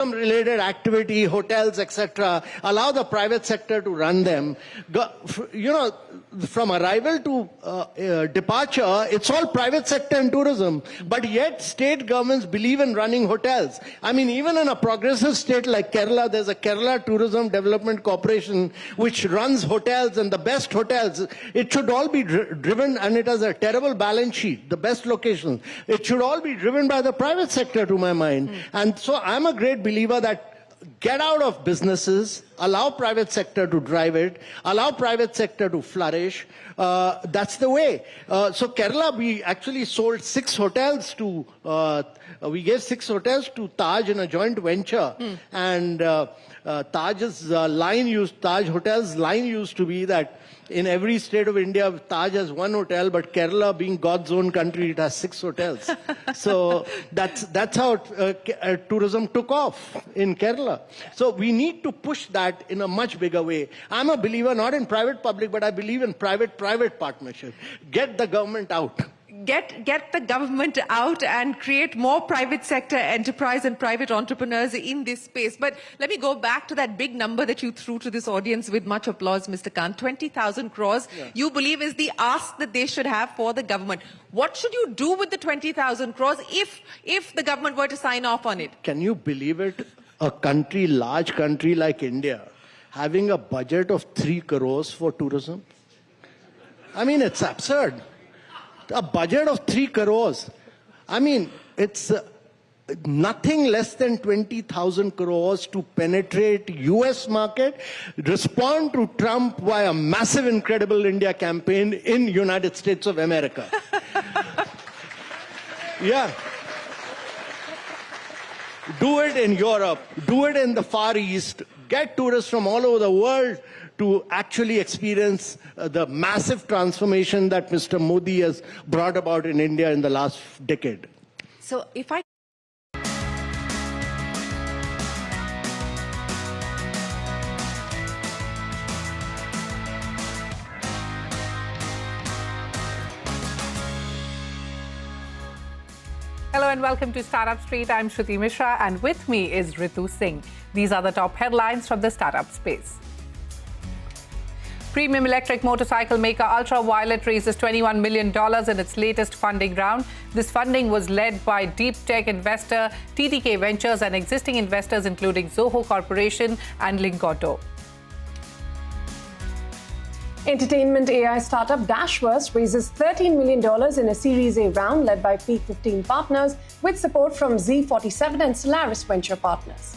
related activity, hotels, etc., allow the private sector to run them. From arrival to departure, it's all private sector and tourism. But yet, state governments believe in running hotels. I mean, even in a progressive state like Kerala, there's a Kerala Tourism Development Corporation which runs hotels, and the best hotels. It should all be driven, and it has a terrible balance sheet, the best locations. It should all be driven by the private sector, to my mind. And so I'm a great believer that get out of businesses, allow private sector to drive it, allow private sector to flourish. That's the way. So Kerala, we actually sold 6 hotels to, we gave 6 hotels to Taj in a joint venture. And Taj Hotel's line used to be that in every state of India, Taj has 1 hotel, but Kerala, being God's own country, it has 6 hotels. So that's how tourism took off in Kerala. So we need to push that in a much bigger way. I'm a believer not in private-public, but I believe in private-private partnership. Get the government out. Get the government out and create more private sector enterprise and private entrepreneurs in this space. But let me go back to that big number that you threw to this audience with much applause, Mr. Kant. 20,000 crores, you believe is the ask that they should have for the government. What should you do with the 20,000 crores if the government were to sign off on it? Can you believe it? A large country like India, having a budget of 3 crores for tourism? I mean, it's absurd. A budget of 3 crores. I mean, it's nothing less than 20,000 crores to penetrate US market, respond to Trump via massive Incredible India campaign in United States of America. Yeah. Do it in Europe. Do it in the Far East. Get tourists from all over the world to actually experience the massive transformation that Mr. Modi has brought about in India in the last decade. So if I... Hello and welcome to Startup Street. I'm Shruti Mishra and with me is Ritu Singh. These are the top headlines from the startup space. Premium electric motorcycle maker Ultraviolet raises $21 million in its latest funding round. This funding was led by deep tech investor TTK Ventures and existing investors including Zoho Corporation and Lingotto. Entertainment AI startup Dashverse raises $13 million in a Series A round led by Peak 15 partners with support from Z47 and Solaris Venture Partners.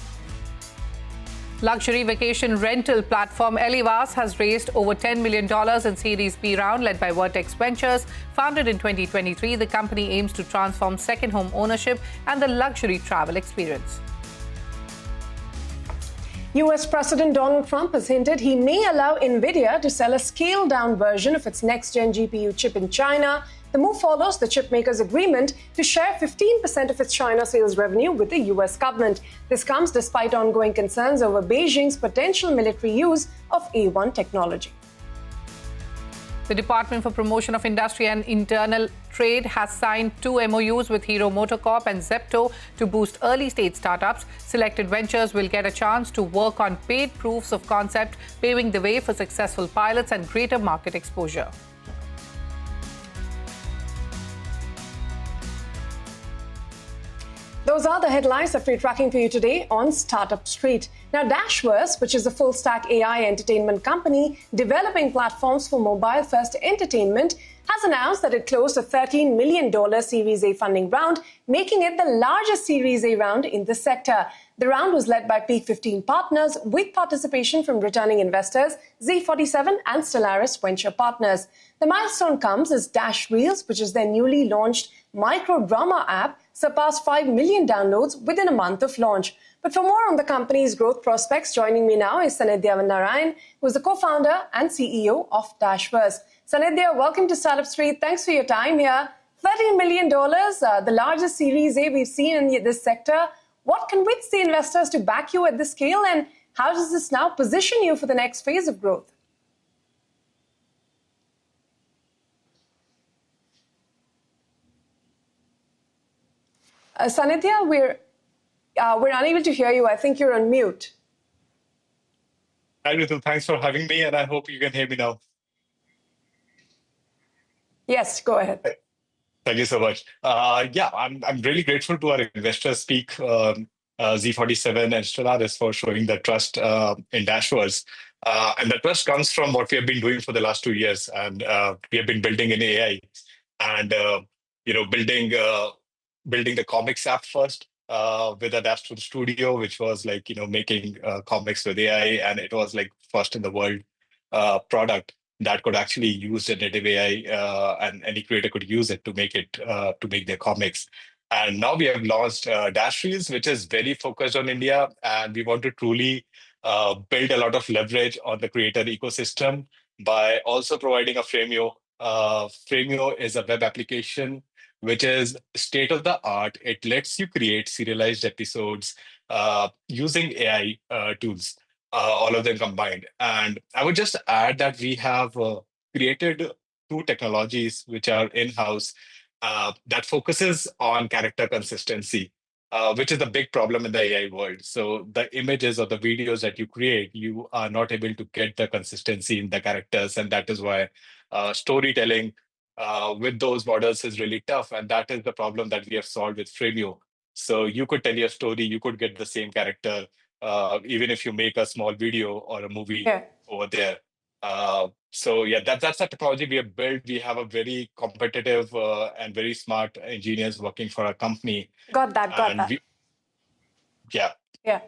Luxury vacation rental platform Elivas has raised over $10 million in Series B round led by Vertex Ventures. Founded in 2023, the company aims to transform second home ownership and the luxury travel experience. US President Donald Trump has hinted he may allow NVIDIA to sell a scaled-down version of its next-gen GPU chip in China. The move follows the chipmaker's agreement to share 15% of its China sales revenue with the US government. This comes despite ongoing concerns over Beijing's potential military use of A1 technology. The Department for Promotion of Industry and Internal Trade has signed 2 MOUs with Hero MotoCorp and Zepto to boost early-stage startups. Selected ventures will get a chance to work on paid proofs of concept, paving the way for successful pilots and greater market exposure. Those are the headlines that we're tracking for you today on Startup Street. Now, Dashverse, which is a full-stack AI entertainment company developing platforms for mobile-first entertainment, has announced that it closed a $13 million Series A funding round, making it the largest Series A round in the sector. The round was led by Peak 15 partners with participation from returning investors, Z47 and Solaris Venture Partners. The milestone comes as Dash Reels, which is their newly launched micro-drama app, surpassed 5 million downloads within a month of launch. But for more on the company's growth prospects, joining me now is Sanidhya Narayan, who is the co-founder and CEO of Dashverse. Sanidhya, welcome to Startup Street. Thanks for your time here. $13 million, the largest Series A we've seen in this sector. What convinced the investors to back you at this scale, and how does this now position you for the next phase of growth? Sanidhya, We're unable to hear you. I think you're on mute. Hi, Ritu. Thanks for having me, and I hope you can hear me now. Yes, go ahead. Thank you so much. Yeah, I'm really grateful to our investors, Speak, Z47, and Stellaris for showing the trust in Dashverse. And the trust comes from what we have been doing for the last 2 years, and we have been building in AI, and building the comics app first with a Dashverse Studio, which was like making comics with AI, and it was like first in the world product that could actually use generative AI, and any creator could use it to make their comics. And now we have launched Dashreels, which is very focused on India, and we want to truly build a lot of leverage on the creator ecosystem by also providing a Framio. Framio is a web application which is state of the art. It lets you create serialized episodes using AI tools, all of them combined. And I would just add that we have created two technologies which are in-house that focuses on character consistency, which is a big problem in the AI world. So the images or the videos that you create, you are not able to get the consistency in the characters, and that is why storytelling with those models is really tough, and that is the problem that we have solved with Framio. So you could tell your story, you could get the same character, even if you make a small video or a movie over there. So yeah, that's a technology we have built. We have a very competitive and very smart engineers working for our company. Got that. Yeah. Yeah.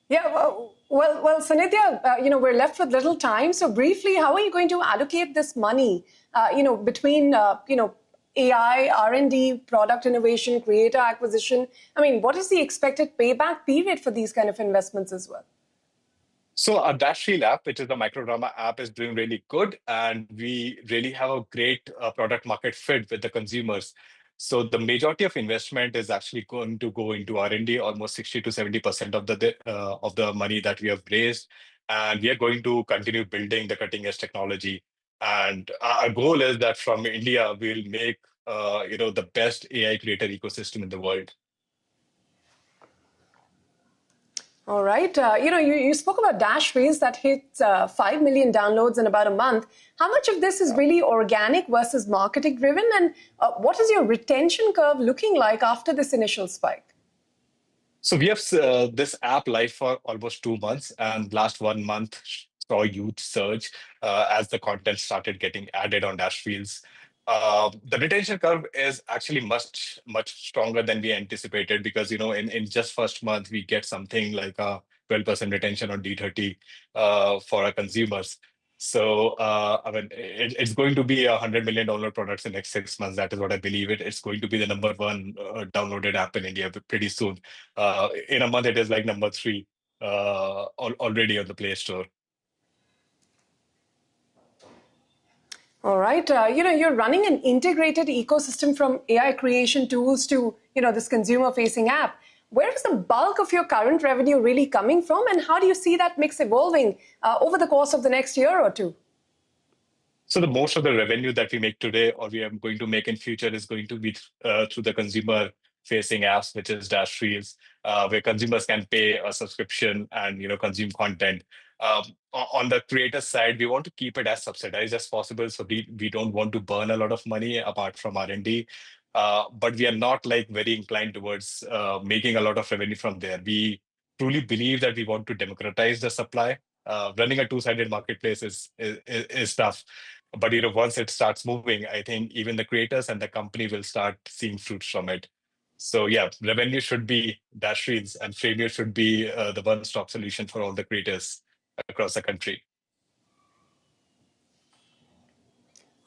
Yeah, well, Sanidhya, we're left with little time. So briefly, how are you going to allocate this money, between, AI, R&D, product innovation, creator acquisition? I mean, what is the expected payback period for these kind of investments as well? So our Dashreel app, which is the microdrama app, is doing really good, and we really have a great product market fit with the consumers. So the majority of investment is actually going to go into R&D, almost 60 to 70% of the money that we have raised, and we are going to continue building the cutting edge technology. And our goal is that from India, we'll make the best AI creator ecosystem in the world. All right. You spoke about Dashreels that hit 5 million downloads in about a month. How much of this is really organic versus marketing driven? And what is your retention curve looking like after this initial spike? So we have this app live for almost 2 months, and last 1 month saw a huge surge as the content started getting added on Dashreels. The retention curve is actually much stronger than we anticipated, because in just first month we get something like a 12% retention on D30 for our consumers. So I mean, it's going to be $100 million products in the next 6 months. That is what I believe. It's going to be the number one downloaded app in India pretty soon. In a month, it is like number 3 already on the Play Store. All right. You're running an integrated ecosystem from AI creation tools to, this consumer-facing app. Where is the bulk of your current revenue really coming from, and how do you see that mix evolving over the course of the next year or two? So the most of the revenue that we make today, or we are going to make in future, is going to be through the consumer-facing apps, which is Dashreels, where consumers can pay a subscription and consume content. On the creator side, we want to keep it as subsidized as possible, so we don't want to burn a lot of money apart from R&D. But we are not like very inclined towards making a lot of revenue from there. We truly believe that we want to democratize the supply. Running a two-sided marketplace is tough, but once it starts moving, I think even the creators and the company will start seeing fruits from it. So yeah, revenue should be Dashreels, and Framio should be the one-stop solution for all the creators across the country.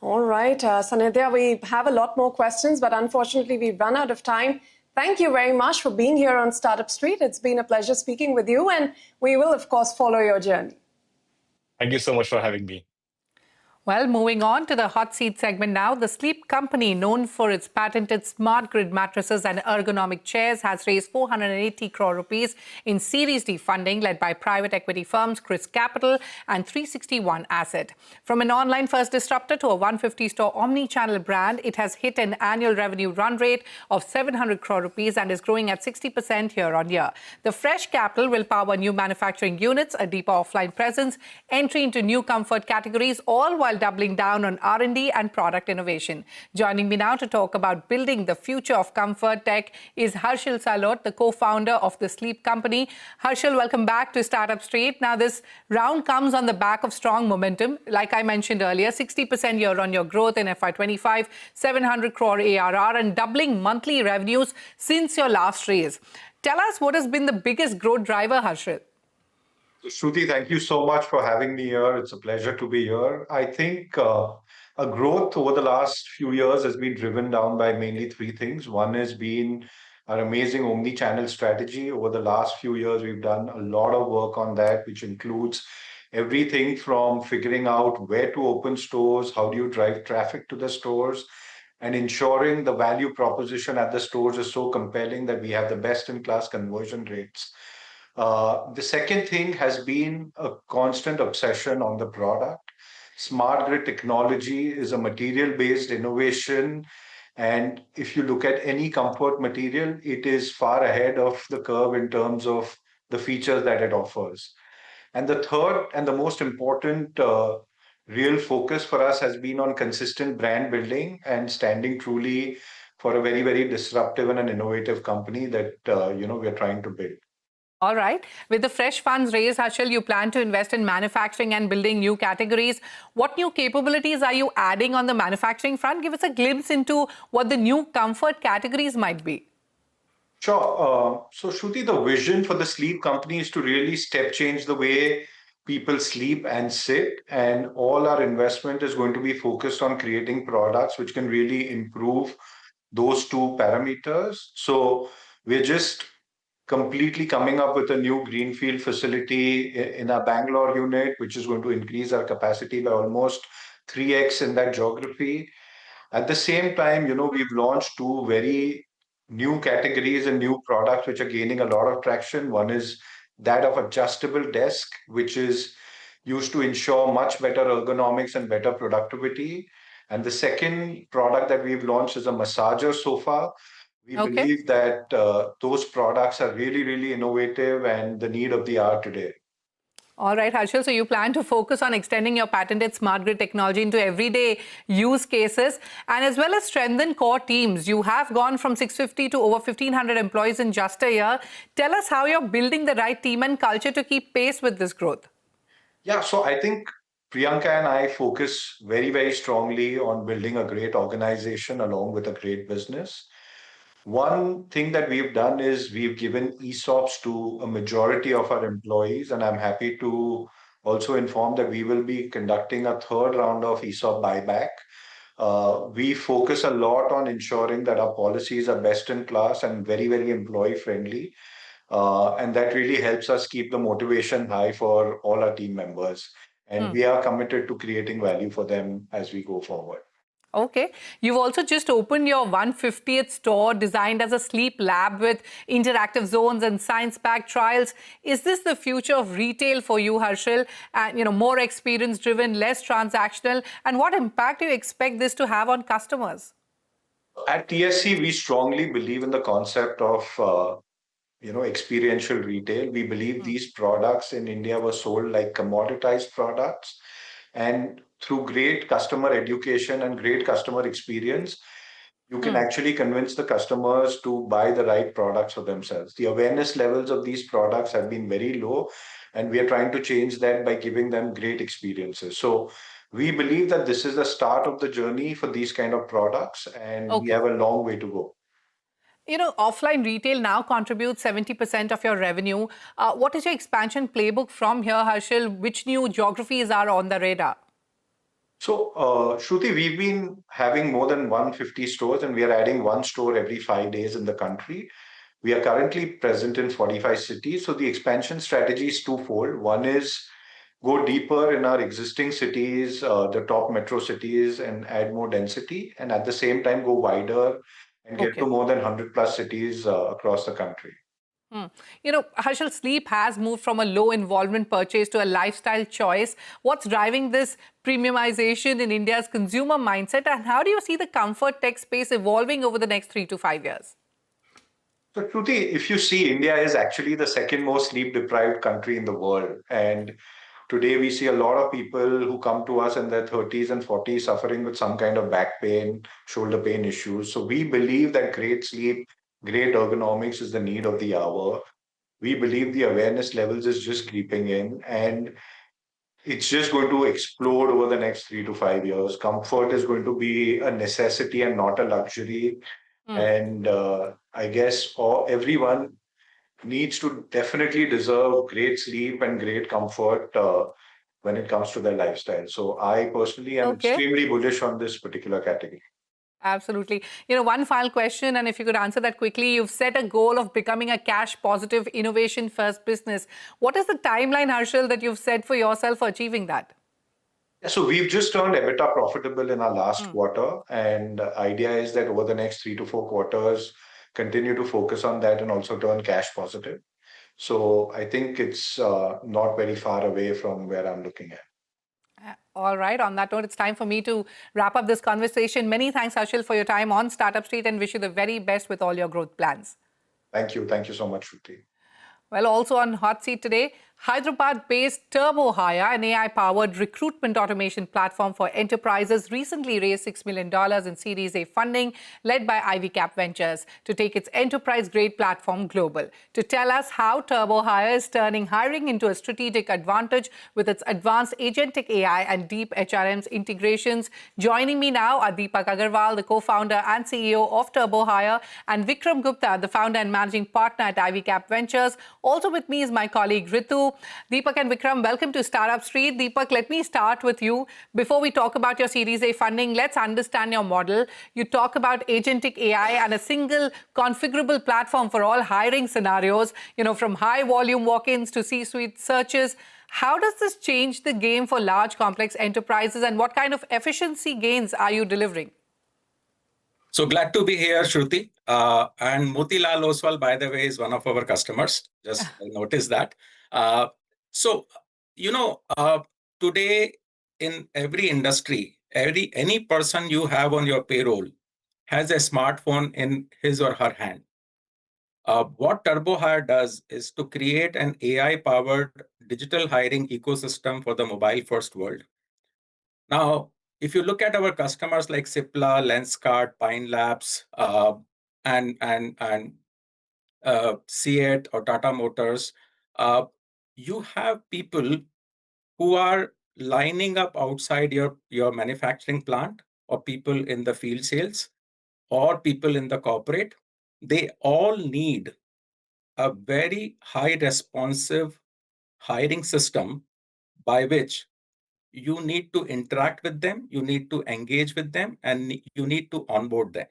All right, Sanidhya, we have a lot more questions, but unfortunately we've run out of time. Thank you very much for being here on Startup Street. It's been a pleasure speaking with you, and we will, of course, follow your journey. Thank you so much for having me. Well, moving on to the hot seat segment now. The sleep company, known for its patented smart grid mattresses and ergonomic chairs, has raised 480 crore rupees in Series D funding led by private equity firms Chris Capital and 361 Asset. From an online-first disruptor to a 150-store omni-channel brand, it has hit an annual revenue run rate of 700 crore rupees and is growing at 60% year-on-year. The fresh capital will power new manufacturing units, a deeper offline presence, entry into new comfort categories, all while doubling down on R&D and product innovation. Joining me now to talk about building the future of comfort tech is Harshil Salot, the co-founder of the sleep company. Harshil, welcome back to Startup Street. Now, this round comes on the back of strong momentum. Like I mentioned earlier, 60% year-on-year growth in FY25, 700 crore ARR, and doubling monthly revenues since your last raise. Tell us what has been the biggest growth driver, Harshil. Shruti, thank you so much for having me here. It's a pleasure to be here. I think a growth over the last few years has been driven down by mainly three things. One has been our amazing omni-channel strategy. Over the last few years, we've done a lot of work on that, which includes everything from figuring out where to open stores, how do you drive traffic to the stores, and ensuring the value proposition at the stores is so compelling that we have the best-in-class conversion rates. The second thing has been a constant obsession on the product. Smart grid technology is a material-based innovation. And if you look at any comfort material, it is far ahead of the curve in terms of the features that it offers. And the third and the most important real focus for us has been on consistent brand building and standing truly for a very, very disruptive and an innovative company that we're trying to build. All right. With the fresh funds raised, Harshil, you plan to invest in manufacturing and building new categories. What new capabilities are you adding on the manufacturing front? Give us a glimpse into what the new comfort categories might be. Sure. So, Shruti, the vision for the sleep company is to really step change the way people sleep and sit. And all our investment is going to be focused on creating products which can really improve those two parameters. So, we're just completely coming up with a new greenfield facility in our Bangalore unit, which is going to increase our capacity by almost 3x in that geography. At the same time, we've launched two very new categories and new products which are gaining a lot of traction. One is that of adjustable desk, which is used to ensure much better ergonomics and better productivity. And the second product that we've launched is a massager sofa. We believe that those products are really, really innovative and the need of the hour today. All right, Harshil. So you plan to focus on extending your patented smart grid technology into everyday use cases and as well as strengthen core teams. You have gone from 650 to over 1,500 employees in just a year. Tell us how you're building the right team and culture to keep pace with this growth. Yeah, so I think Priyanka and I focus very, very strongly on building a great organization along with a great business. One thing that we've done is we've given ESOPs to a majority of our employees, and I'm happy to also inform that we will be conducting a third round of ESOP buyback. We focus a lot on ensuring that our policies are best in class and very, very employee friendly. And that really helps us keep the motivation high for all our team members. And we are committed to creating value for them as we go forward. Okay. You've also just opened your 150th store designed as a sleep lab with interactive zones and science-backed trials. Is this the future of retail for you, Harshil? And, more experience-driven, less transactional? And what impact do you expect this to have on customers? At TSC, we strongly believe in the concept of experiential retail. We believe these products in India were sold like commoditized products. And through great customer education and great customer experience, you can actually convince the customers to buy the right products for themselves. The awareness levels of these products have been very low, and we are trying to change that by giving them great experiences. So we believe that this is the start of the journey for these kind of products, and we have a long way to go. Offline retail now contributes 70% of your revenue. What is your expansion playbook from here, Harshil? Which new geographies are on the radar? So, Shruti, we've been having more than 150 stores, and we are adding one store every 5 days in the country. We are currently present in 45 cities. So the expansion strategy is twofold. One is go deeper in our existing cities, the top metro cities, and add more density, and at the same time go wider and get Okay. to more than 100 plus cities across the country. You know, Harshal, sleep has moved from a low involvement purchase to a lifestyle choice. What's driving this premiumization in India's consumer mindset, and how do you see the comfort tech space evolving over the next 3 to 5 years? So, Shruti, if you see, India is actually the second most sleep deprived country in the world. And today we see a lot of people who come to us in their 30s and 40s suffering with some kind of back pain, shoulder pain issues. So, we believe that great sleep, great ergonomics is the need of the hour. We believe the awareness levels is just creeping in, and it's just going to explode over the next 3 to 5 years. Comfort is going to be a necessity and not a luxury. And I guess everyone needs to definitely deserve great sleep and great comfort when it comes to their lifestyle. So I personally am Okay. extremely bullish on this particular category. Absolutely. You know, one final question, and if you could answer that quickly, you've set a goal of becoming a cash positive, innovation first business. What is the timeline, Harshal, that you've set for yourself for achieving that? So we've just turned EBITDA profitable in our last quarter, and the idea is that over the next 3 to 4 quarters, continue to focus on that and also turn cash positive. So I think it's not very far away from where I'm looking at. All right. On that note, it's time for me to wrap up this conversation. Many thanks, Harshal, for your time on Startup Street, and wish you the very best with all your growth plans. Thank you. Thank you so much, Shruti. Well, also on Hot Seat today, Hyderabad-based TurboHire, an AI-powered recruitment automation platform for enterprises, recently raised $6 million in Series A funding led by Ivy Cap Ventures to take its enterprise-grade platform global. To tell us how TurboHire is turning hiring into a strategic advantage with its advanced agentic AI and deep HRM's integrations, joining me now are Deepak Agarwal, the co-founder and CEO of TurboHire, and Vikram Gupta, the founder and managing partner at Ivy Cap Ventures. Also with me is my colleague Ritu. Deepak and Vikram, welcome to Startup Street. Deepak, let me start with you. Before we talk about your Series A funding, let's understand your model. You talk about agentic AI and a single configurable platform for all hiring scenarios, you know, from high volume walk-ins to C-suite searches. How does this change the game for large complex enterprises, and what kind of efficiency gains are you delivering? So glad to be here, Shruti. And Motilal Oswal, by the way, is one of our customers. Just notice that. So, today in every industry, any person you have on your payroll has a smartphone in his or her hand. What TurboHire does is to create an AI-powered digital hiring ecosystem for the mobile-first world. Now, if you look at our customers like Cipla, Lenskart, Pine Labs, and Seat or Tata Motors, you have people who are lining up outside your manufacturing plant, or people in the field sales, or people in the corporate. They all need a very high responsive hiring system by which you need to interact with them, you need to engage with them, and you need to onboard them.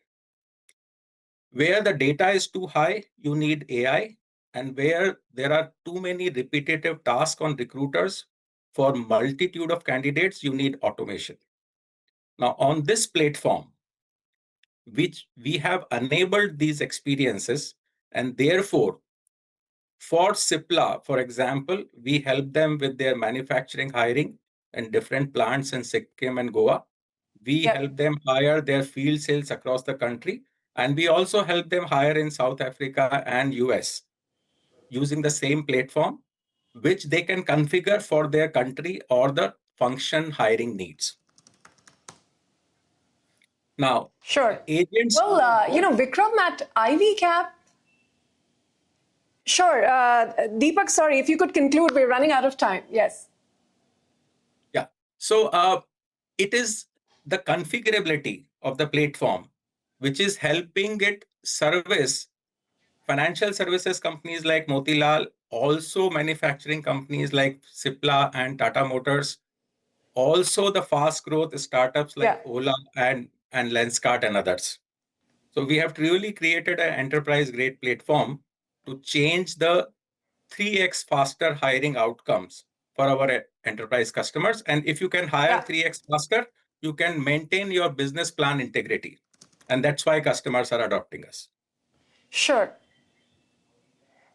Where the data is too high, you need AI, and where there are too many repetitive tasks on recruiters for multitude of candidates, you need automation. Now, on this platform, which we have enabled these experiences, and therefore, for Cipla, for example, we help them with their manufacturing hiring in different plants in Sikkim and Goa. We help them hire their field sales across the country. And we also help them hire in South Africa and US using the same platform, which they can configure for their country or the function hiring needs. Now, Sure. agents. Well, Vikram at Ivy Cap. Sure. Deepak, sorry, if you could conclude, we're running out of time. Yes. Yeah. So it is the configurability of the platform which is helping it service financial services companies like Motilal, also manufacturing companies like Cipla and Tata Motors, also the fast growth startups like Ola and Lenskart and others. So we have really created an enterprise grade platform to change the 3x faster hiring outcomes for our enterprise customers. And if you can hire 3x faster, you can maintain your business plan integrity. And that's why customers are adopting us. Sure.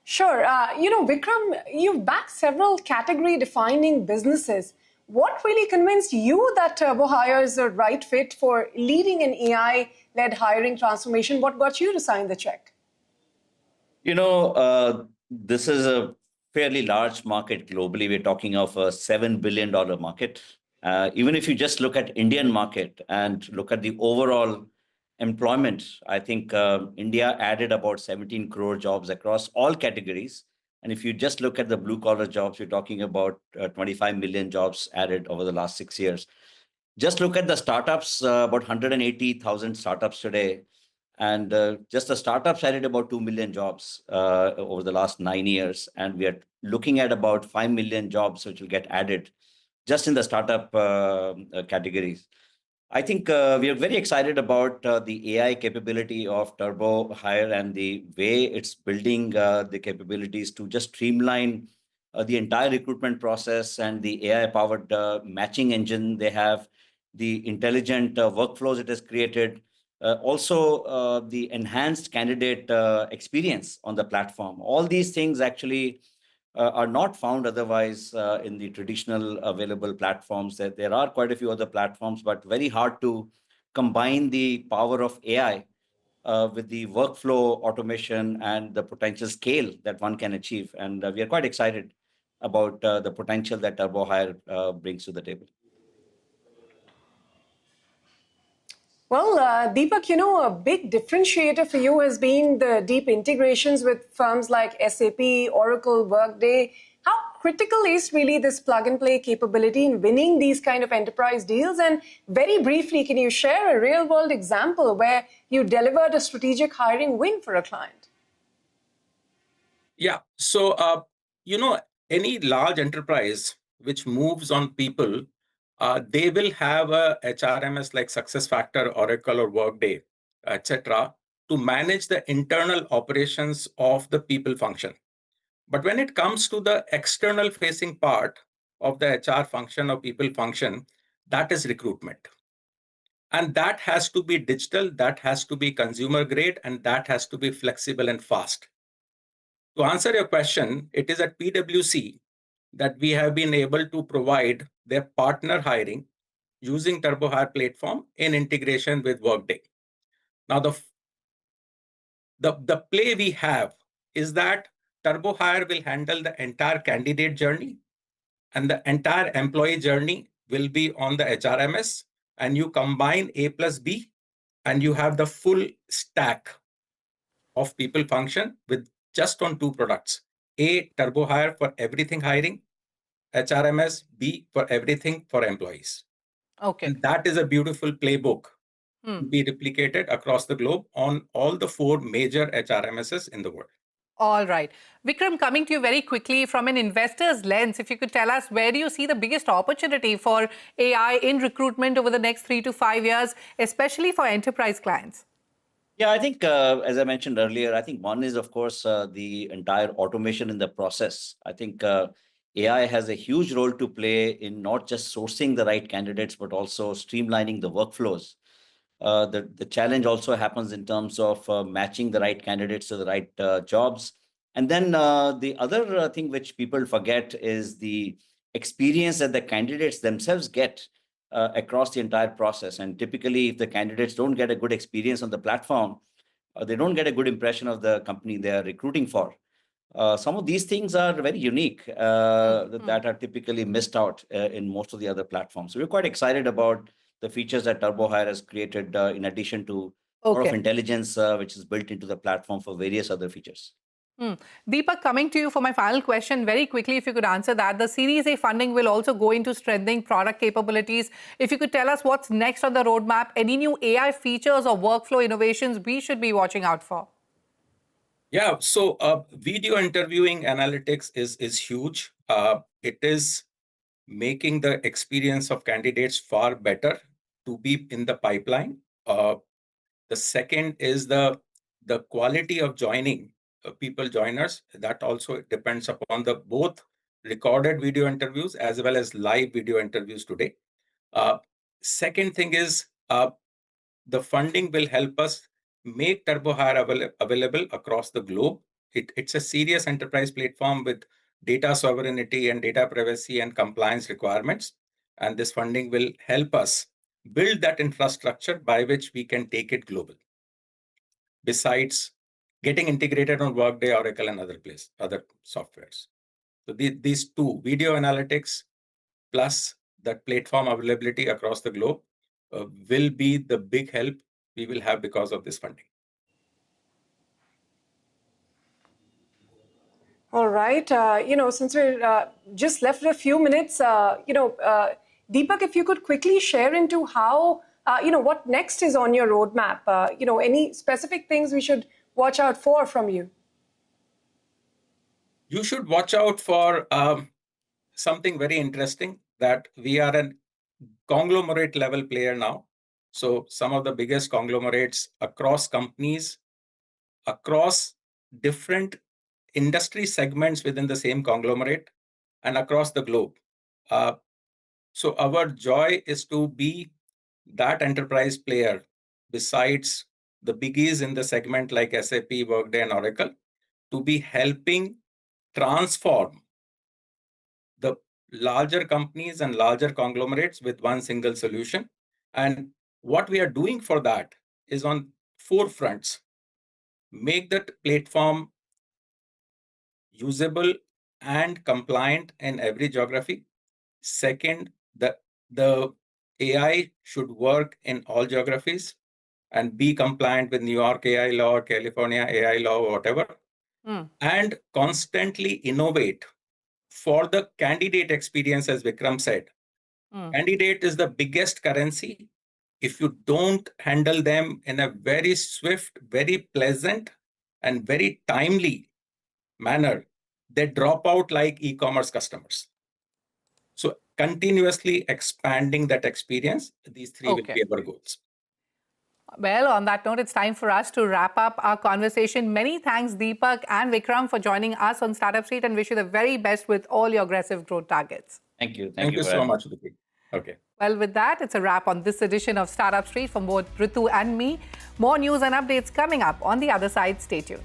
Sure. Vikram, you've backed several category-defining businesses. What really convinced you that TurboHire is the right fit for leading an AI-led hiring transformation? What got you to sign the check? This is a fairly large market globally. We're talking of a $7 billion market. Even if you just look at Indian market and look at the overall employment, I think India added about 17 crore jobs across all categories. And if you just look at the blue collar jobs, we're talking about 25 million jobs added over the last 6 years. Just look at the startups, about 180,000 startups today. And just the startups added about 2 million jobs over the last 9 years. And we are looking at about 5 million jobs which will get added just in the startup categories. I think we are very excited about the AI capability of TurboHire and the way it's building the capabilities to just streamline the entire recruitment process and the AI-powered matching engine they have, the intelligent workflows it has created, also the enhanced candidate experience on the platform. All these things actually are not found otherwise in the traditional available platforms. There are quite a few other platforms, but very hard to combine the power of AI with the workflow automation and the potential scale that one can achieve. And we are quite excited about the potential that TurboHire brings to the table. Well, Deepak, a big differentiator for you has been the deep integrations with firms like SAP, Oracle, Workday. How critical is really this plug-and-play capability in winning these kind of enterprise deals? And very briefly, can you share a real-world example where you delivered a strategic hiring win for a client? Yeah. So, any large enterprise which moves on people, they will have a HRMS like SuccessFactors, Oracle, or Workday, etc., to manage the internal operations of the people function. But when it comes to the external facing part of the HR function or people function, that is recruitment. And that has to be digital, that has to be consumer grade, and that has to be flexible and fast. To answer your question, it is at PwC that we have been able to provide their partner hiring using TurboHire platform in integration with Workday. Now, the play we have is that TurboHire will handle the entire candidate journey, and the entire employee journey will be on the HRMS, and you combine A plus B, and you have the full stack of people function with just on 2 products. A, TurboHire for everything hiring, HRMS, B for everything for employees. Okay. And that is a beautiful playbook to be replicated across the globe on all the 4 major HRMSs in the world. All right. Vikram, coming to you very quickly from an investor's lens, if you could tell us, where do you see the biggest opportunity for AI in recruitment over the next 3 to 5 years, especially for enterprise clients? Yeah, I think, as I mentioned earlier, I think one is, of course, the entire automation in the process. I think AI has a huge role to play in not just sourcing the right candidates, but also streamlining the workflows. The challenge also happens in terms of matching the right candidates to the right jobs. And then the other thing which people forget is the experience that the candidates themselves get across the entire process. And typically, if the candidates don't get a good experience on the platform, they don't get a good impression of the company they are recruiting for. Some of these things are very unique that are typically missed out in most of the other platforms. So we're quite excited about the features that TurboHire has created in addition to a lot of intelligence which is built into the platform for various other features. Deepak, coming to you for my final question, very quickly, if you could answer that. The Series A funding will also go into strengthening product capabilities. If you could tell us what's next on the roadmap, any new AI features or workflow innovations we should be watching out for? Yeah, so video interviewing analytics is huge. It is making the experience of candidates far better to be in the pipeline. The second is the quality of joining people joiners. That also depends upon the both recorded video interviews as well as live video interviews today. Second thing is the funding will help us make TurboHire available across the globe. It's a serious enterprise platform with data sovereignty and data privacy and compliance requirements. And this funding will help us build that infrastructure by which we can take it global. Besides getting integrated on Workday, Oracle, and other softwares. So these two, video analytics plus that platform availability across the globe, will be the big help we will have because of this funding. All right. Since we're just left a few minutes, Deepak, if you could quickly share into how, what next is on your roadmap, any specific things we should watch out for from you? You should watch out for something very interesting, that we are a conglomerate level player now. So some of the biggest conglomerates across companies, across different industry segments within the same conglomerate and across the globe. So our joy is to be that enterprise player besides the biggies in the segment like SAP, Workday, and Oracle, to be helping transform the larger companies and larger conglomerates with one single solution. And what we are doing for that is on 4 fronts. Make that platform usable and compliant in every geography. Second, the AI should work in all geographies and be compliant with New York AI law, California AI law, whatever, and constantly innovate for the candidate experience, as Vikram said. Candidate is the biggest currency. If you don't handle them in a very swift, very pleasant, and very timely manner, they drop out like e-commerce customers. So continuously expanding that experience, these 3 will be our goals. Well, on that note, it's time for us to wrap up our conversation. Many thanks, Deepak and Vikram, for joining us on Startup Street, and wish you the very best with all your aggressive growth targets. Thank you. Thank you so much, Vicky. Okay. Well, with that, it's a wrap on this edition of Startup Street from both Ritu and me. More news and updates coming up on the other side. Stay tuned.